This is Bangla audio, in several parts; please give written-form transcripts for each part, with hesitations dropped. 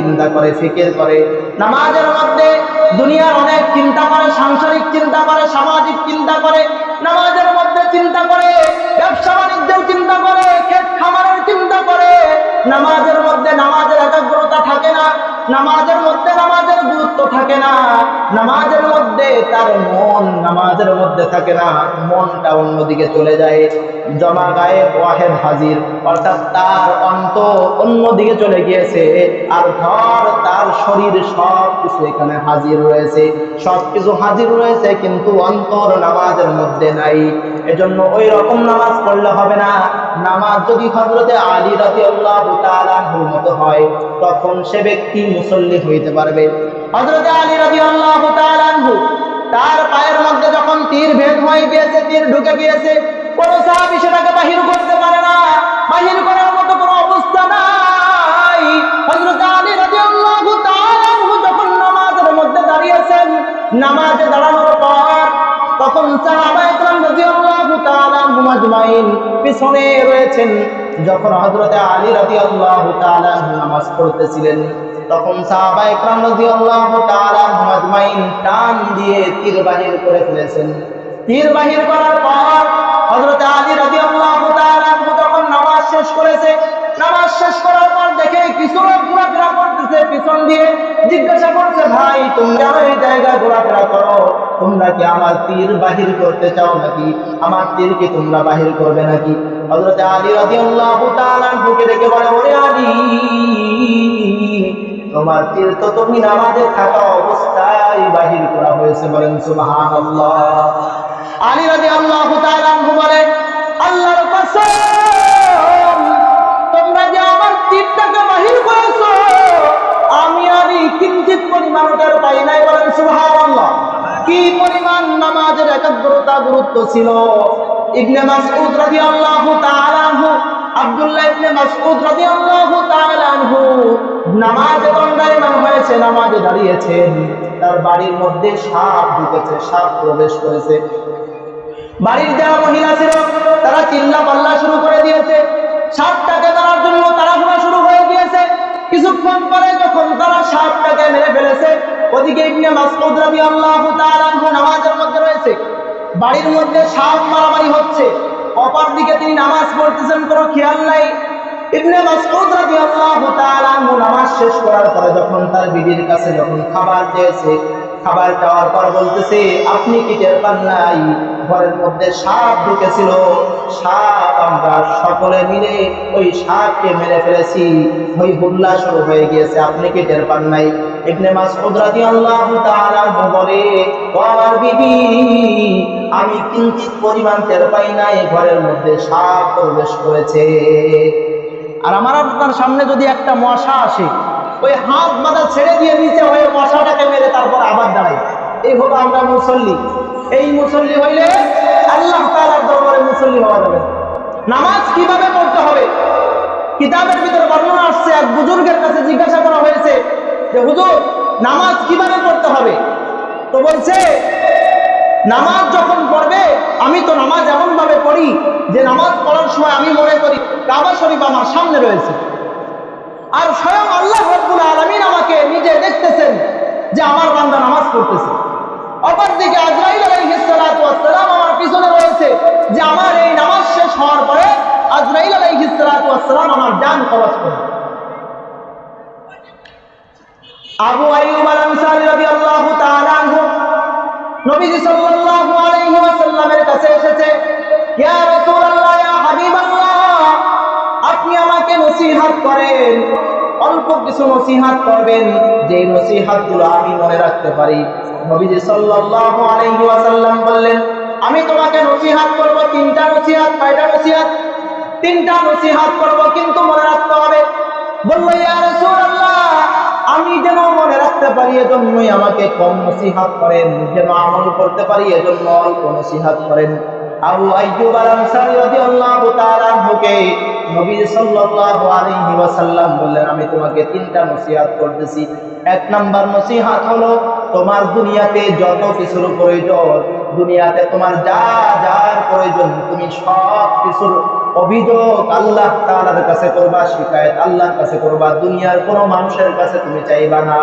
চিন্তা করে, ফিকির করে। নামাজের মধ্যে দুনিয়ার অনেক চিন্তা করে, সাংসারিক চিন্তা করে, সামাজিক চিন্তা করে। নামাজের মধ্যে চিন্তা করে ব্যবসা বাণিজ্যের চিন্তা করে, ক্ষেত খামারের চিন্তা করে। নামাজের মধ্যে নামাজের একাগ্রতা থাকে না, নামাজের মধ্যে নামাজের গুরুত্ব থাকে না, নামাজের মধ্যে তার মন নামাজের মধ্যে থাকে না, মনটা অন্যদিকে চলে যায়। জমা গায়েব ওয়াহেদ হাজির, অর্থাৎ তার অন্তর অন্যদিকে চলে গিয়েছে। আর ধর তার শরীর সবকিছু এখানে হাজির রয়েছে, সবকিছু হাজির রয়েছে, কিন্তু অন্তর নামাজের মধ্যে নাই। এজন্য ওই রকম নামাজ পড়লে হবে না। নামাজ যদি হযরতে আলী রাদিয়াল্লাহু তাআলা আনহুর মতো হয়, তখন সে ব্যক্তি মুসল্লি হইতে পারবে। হযরতে আলী রাদিয়াল্লাহু তাআলা আনহু, তার পায়ের মধ্যে যখন তীর ভেদ হয়ে গিয়েছে, তীর ঢুকে গিয়েছে, কোন সাহাবী সেটাকে বাহির করতে পারে না, বাহির করার মতো কোনো অবস্থা নাই। হযরত আলী রাদিয়াল্লাহু তাআলা আনহু যখন নামাজের মধ্যে দাঁড়িয়েছেন, নামাজে দাঁড়ানোর পর তখন সাহাবায়ে কেরাম রাদিয়াল্লাহু তাআলা আনহুম আজমাইন পিছনে রয়েছেন। যখন হযরত আলী রাদিয়াল্লাহু তাআলা আনহু নামাজ পড়তেছিলেন, তখন সাহাবায়ে কেরাম রাদিয়াল্লাহু তাআলা আনহুম আজমাইন টান দিয়ে তীর বাহির করে ফেলেছেন। তীর বাহির করার পর হযরত আলী রাদিয়াল্লাহু তাআলা আনহু যখন নামাজ শেষ করেছে, নামাজ শেষ করার পর দেখে কিছু লোক ঘোরাফেরা করতেছে পিছন দিয়ে। জিজ্ঞাসা করছে, ভাই তোমরা এই জায়গায় ঘোরাফেরা করো, তোমরা কি আমার তীর বাহির করতে চাও নাকি? আমার তীর কি তোমরা বাহির করবে নাকি? হযরত আলী রাদিয়াল্লাহু তাআলা আনহুকে ডেকে বলে, ওরে আলী, তোমার তীর তো তুমি নামাজে থাকা অবস্থায় বাহির করা হয়েছে। বলেন সুবহানাল্লাহ। আলী রাদিয়াল্লাহু তাআলা আনহু বলে, আল্লাহর কসম, তোমরা যে আমার তীরটাকে বাহির করেছো, আমি আলী কিঞ্চিত পরিমাণ টের পাই নাই। বলেন সুবহানাল্লাহ। কি পরিমাণ নামাজের একাগ্রতা গুরুত্ব ছিল। ইবনে মাসউদ রাদিয়াল্লাহু তাআলা আনহু, আব্দুল্লাহ ইবনে মাসউদ রাদিয়াল্লাহু তাআলা আনহু নামাজে দণ্ডায়মান হয়েছে, নামাজে দাঁড়িয়েছেন। তার বাড়ির মধ্যে সাপ ঢুকেছে, সাপ প্রবেশ করেছে। বাড়ির যারা মহিলা ছিল তারা চিল্লা পাল্লা শুরু করে দিয়েছে, সাপটাকে ধরার জন্য তাড়াহুড়া শুরু হয়ে গিয়েছে। কিছুক্ষণ পরে যখন তারা সাপটাকে মেরে ফেলেছে, ওদিকে ইবনে মাসউদ রাদিয়াল্লাহু তাআলা আনহু নামাজের মধ্যে রয়েছে, বাড়ির মধ্যে সাপ মারামারি হচ্ছে, অপর দিকে তিনি নামাজ পড়তেছেন, কোনো খেয়াল নাই। ইবনে মাসউদ রাদিয়াল্লাহু তাআলা আনহু নামাজ শেষ করার পরে যখন তার বিবির কাছে যখন খাবার চেয়েছে, খাবার চাওয়ার পর বলতেছে, আপনি কি টের পান নাই ঘরের মধ্যে সাপ ঢুকেছিল? সাপ আমরা সকলে মিলে ওই সাপকে মেরে ফেলেছি, ওই হুল্লা শুরু হয়ে গিয়েছে, আপনি কি টের পান নাই? ইবনে মাসউদ রাদিয়াল্লাহু তাআলা আনহু বলে, ও আমার বিবি, আমি কিঞ্চিত পরিমাণ টের পাই নাই ঘরের মধ্যে সাপ প্রবেশ করেছে। আর আমার আপনার সামনে যদি একটা মশা আসে, ওই হাত মাথা ছেড়ে দিয়ে নিচে হয়ে মশাটাকে মেরে তারপর আবার দাঁড়াই, এই হলো আমরা মুসল্লি। এই মুসল্লি হইলে আল্লাহ তাআলার দরবারে মুসল্লি হওয়া যাবে। নামাজ কিভাবে পড়তে হবে কিতাবের ভিতরে বর্ণনা আসছে। এক বুজুর্গের কাছে জিজ্ঞাসা করা হয়েছে যে, হুজুর নামাজ কিভাবে পড়তে হবে? তো বলছে, নামাজ যখন পড়বে, আমি তো নামাজ এমন ভাবে পড়ি যে নামাজ পড়ার সময় আমি মনে করি কাবা শরীফ আমার সামনে রয়েছে, আর স্বয়ং আল্লাহ রাব্বুল আলামিন আমাকে নিজে দেখতেছেন যে আমার বান্দা নামাজ পড়তেছে। অপরদিকে আজরাইল আলাইহিস সালাতু ওয়াস সালাম আমার পিছনে রয়েছে, যে আমার এই নামাজ শেষ হওয়ার পরে আজরাইল আলাইহিস সালাতু ওয়াস সালাম আমার জান কবজ করবে। আবু আইয়ুব আল আনসারী রাদিয়াল্লাহু তাআলা আনহু নবীজি সাল্লাল্লাহু আলাইহি ওয়াসাল্লামের কাছে এসেছে, ইয়া রাসূলুল্লাহ, ইয়া হাবিবাল্লাহ, আপনি আমাকে নসিহত করেন, অল্প কিছু নসিহত করবেন, যে নসিহতগুলো আমি মনে রাখতে পারি। নবীজি সাল্লাল্লাহু আলাইহি ওয়াসাল্লাম বললেন, আমি তোমাকে নসিহত করব তিনটা নসিহত। কয়টা নসিহত? তিনটা নসিহত করব, কিন্তু মনে রাখতে হবে। বলল, ইয়া রাসূলুল্লাহ, আমি যেন মনে রাখতে পারি এজন্যই আমাকে কম নসিহত করেন, যেন আমল করতে পারি এজন্য অল্প নসিহত করেন। আবু আইয়ুব আল আনসারী রাদিয়াল্লাহু তাআলা আনহুকে নবী সাল্লাল্লাহু আলাইহি ওয়াসাল্লাম বললেন, আমি তোমাকে তিনটা নসিহত করতেছি। এক নাম্বার নসিহত হলো, তোমার দুনিয়াতে যত কিছুর প্রয়োজন, দুনিয়াতে তোমার যা যার প্রয়োজন, তুমি সব কিছুর অভিযোগ আল্লাহ তাআলার কাছে করবা, শিকায়েত আল্লাহর কাছে করবা, দুনিয়ার কোনো মানুষের কাছে তুমি চাইবা না।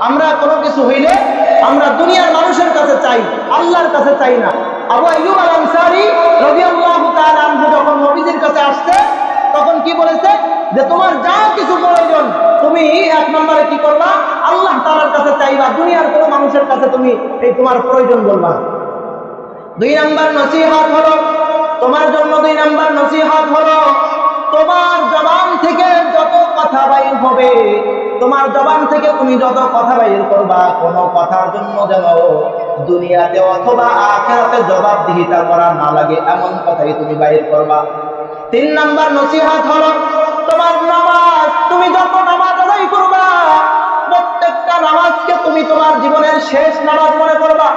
আমরা কোনো কিছু হইলে আমরা দুনিয়ার মানুষের কাছে চাই, আল্লাহর কাছে চাই না। আবু আইয়ুব আল আনসারী রাদিয়াল্লাহু তাআলা আনহু যখন নবীজির কাছে আসছে তখন কি বলেছে যে তোমার যা কিছু প্রয়োজন তুমি এক নম্বরে কি করবা, আল্লাহ তাআলার কাছে চাইবা, দুনিয়ার কোনো মানুষের কাছে তুমি এই তোমার প্রয়োজন বলবা না। দুই নাম্বার নসিহত হলো তোমার জন্য, দুই নাম্বার নসিহত হলো তোমার জবান থেকে যত কথা বাইর হবে, তোমার জবান থেকে তুমি যত কথা বাইর করবা, কোন কথার জন্য যেন দুনিয়াতে অথবা আখিরাতে জবাবদিহিতা করা না লাগে এমন কথাই তুমি বাইর করবা। তিন নাম্বার নসিহত হলো তোমার নামাজ, তুমি যত নামাজ আদায় করবা প্রত্যেকটা নামাজকে তুমি তোমার জীবনের শেষ নামাজ মনে করবা।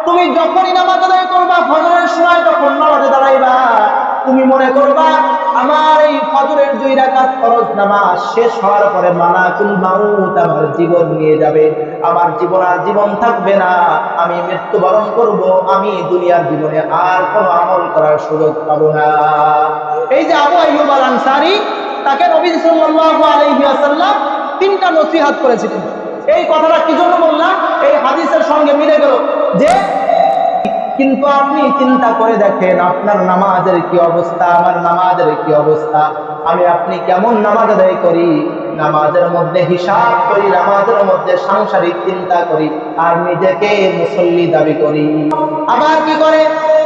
তুমি যখনই নামাজ আদায় করবা, ফজরের সময় যখন নামাজে দাঁড়াইবা, তুমি মনে করবা আমার এই ফজরের 2 রাকাত ফরজ নামাজ শেষ হওয়ার পরে মালাকুল মাউত আমার জীবন নিয়ে যাবে, আমার জীবন আর জীবন থাকবে না, আমি মৃত্যুবরণ করব, আমি দুনিয়ার জীবনে আর কোনো আমল করার সুযোগ পাবো না। এই যে আবু আইয়ুব আল আনসারী, তাকে নবী সাল্লাল্লাহু আলাইহি ওয়াসাল্লাম 3টা নসিহত করেছিলেন। এই কথাটা কি জন্য বললাম, এই হাদিসের সঙ্গে মিলে গেল যে কিন্তু আপনি চিন্তা করে দেখেন আপনার নামাজের কি অবস্থা, আমার নামাজের কি অবস্থা, আমি আপনি কেমন নামাজ আদায় করি, নামাজের মধ্যে হিসাব করি, নামাজের মধ্যে সাংসারিক চিন্তা করি, আর নিজেকে মুসল্লি দাবি করি। আবার কি করে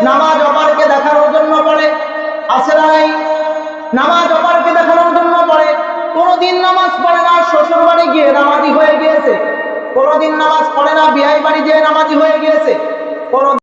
নামাজ অপারকে দেখানোর জন্য পড়ে, আছে না নাই? নামাজ অপারকে দেখানোর জন্য পড়ে, কোনদিন নামাজ পড়ে না শ্বশুর বাড়ি গিয়ে নামাজি হয়ে গিয়েছে, কোনদিন নামাজ পড়ে না বিয়ে বাড়ি গিয়ে নামাজি হয়ে গিয়েছে, কোন